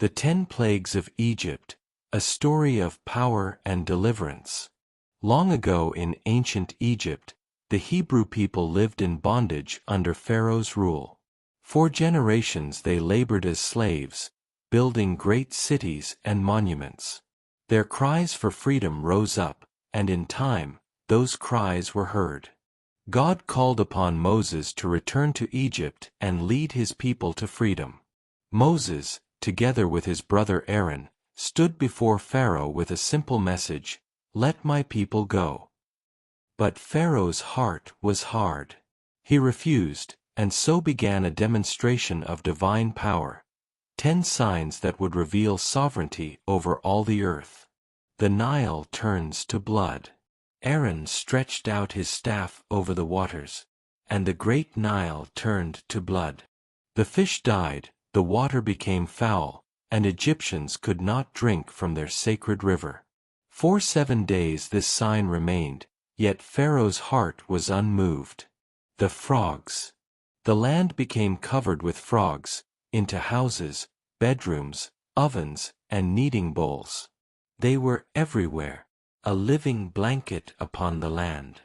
The 10 Plagues of Egypt, a story of power and deliverance. Long ago in ancient Egypt, the Hebrew people lived in bondage under Pharaoh's rule. For generations they labored as slaves, building great cities and monuments. Their cries for freedom rose up, and in time, those cries were heard. God called upon Moses to return to Egypt and lead his people to freedom. Moses, together with his brother Aaron, stood before Pharaoh with a simple message, "Let my people go." But Pharaoh's heart was hard. He refused, and so began a demonstration of divine power. 10 signs that would reveal sovereignty over all the earth. The Nile turns to blood. Aaron stretched out his staff over the waters, and the great Nile turned to blood. The fish died, the water became foul, and Egyptians could not drink from their sacred river. For 7 days this sign remained, yet Pharaoh's heart was unmoved. The frogs. The land became covered with frogs, into houses, bedrooms, ovens, and kneading bowls. They were everywhere, a living blanket upon the land.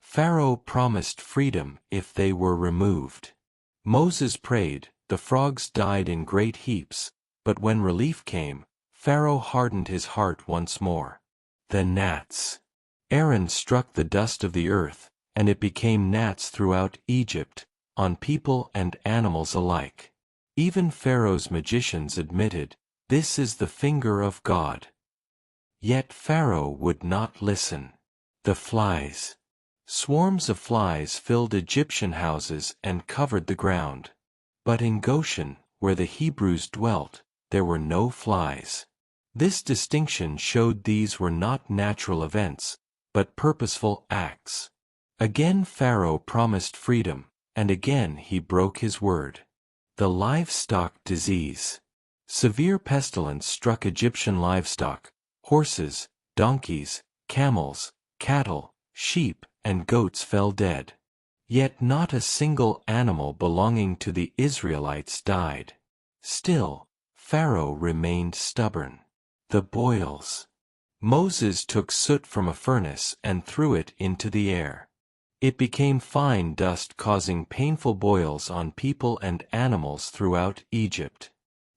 Pharaoh promised freedom if they were removed. Moses prayed, the frogs died in great heaps, but when relief came, Pharaoh hardened his heart once more. The gnats. Aaron struck the dust of the earth, and it became gnats throughout Egypt, on people and animals alike. Even Pharaoh's magicians admitted, "This is the finger of God." Yet Pharaoh would not listen. The flies. Swarms of flies filled Egyptian houses and covered the ground. But in Goshen, where the Hebrews dwelt, there were no flies. This distinction showed these were not natural events, but purposeful acts. Again Pharaoh promised freedom, and again he broke his word. The livestock disease. Severe pestilence struck Egyptian livestock, horses, donkeys, camels, cattle, sheep, and goats fell dead. Yet not a single animal belonging to the Israelites died. Still, Pharaoh remained stubborn. The boils. Moses took soot from a furnace and threw it into the air. It became fine dust, causing painful boils on people and animals throughout Egypt.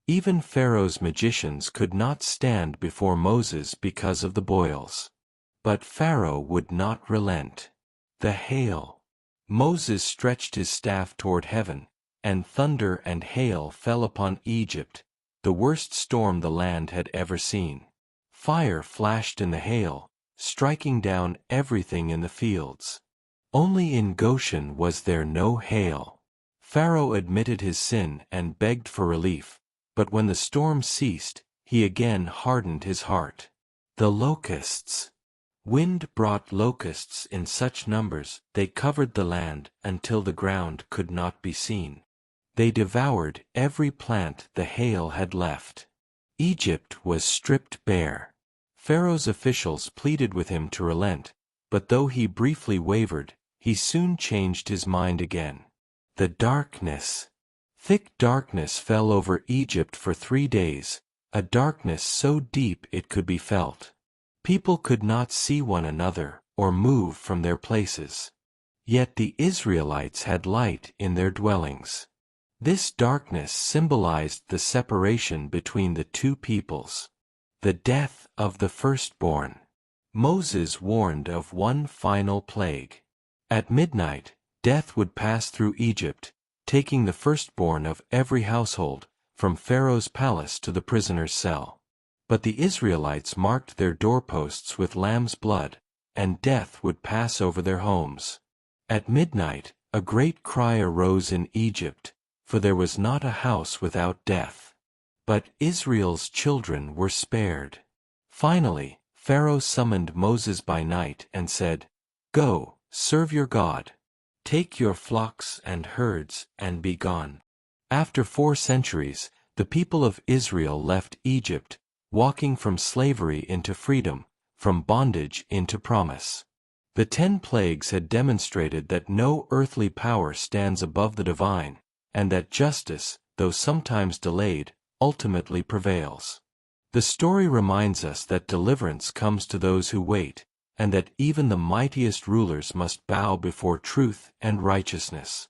Even Pharaoh's magicians could not stand before Moses because of the boils. But Pharaoh would not relent. The hail. Moses stretched his staff toward heaven, and thunder and hail fell upon Egypt, the worst storm the land had ever seen. Fire flashed in the hail, striking down everything in the fields. Only in Goshen was there no hail. Pharaoh admitted his sin and begged for relief, but when the storm ceased, he again hardened his heart. The locusts. Wind brought locusts in such numbers they covered the land until the ground could not be seen. They devoured every plant the hail had left. Egypt was stripped bare. Pharaoh's officials pleaded with him to relent, but though he briefly wavered, he soon changed his mind again. The darkness. Thick darkness fell over Egypt for 3 days, a darkness so deep it could be felt. People could not see one another or move from their places. Yet the Israelites had light in their dwellings. This darkness symbolized the separation between the two peoples. The death of the firstborn. Moses warned of one final plague. At midnight, death would pass through Egypt, taking the firstborn of every household, from Pharaoh's palace to the prisoner's cell. But the Israelites marked their doorposts with lamb's blood, and death would pass over their homes. At midnight, a great cry arose in Egypt, for there was not a house without death. But Israel's children were spared. Finally, Pharaoh summoned Moses by night and said, "Go, serve your God. Take your flocks and herds and be gone." After 4 centuries, the people of Israel left Egypt, walking from slavery into freedom, from bondage into promise. The 10 plagues had demonstrated that no earthly power stands above the divine, and that justice, though sometimes delayed, ultimately prevails. The story reminds us that deliverance comes to those who wait, and that even the mightiest rulers must bow before truth and righteousness.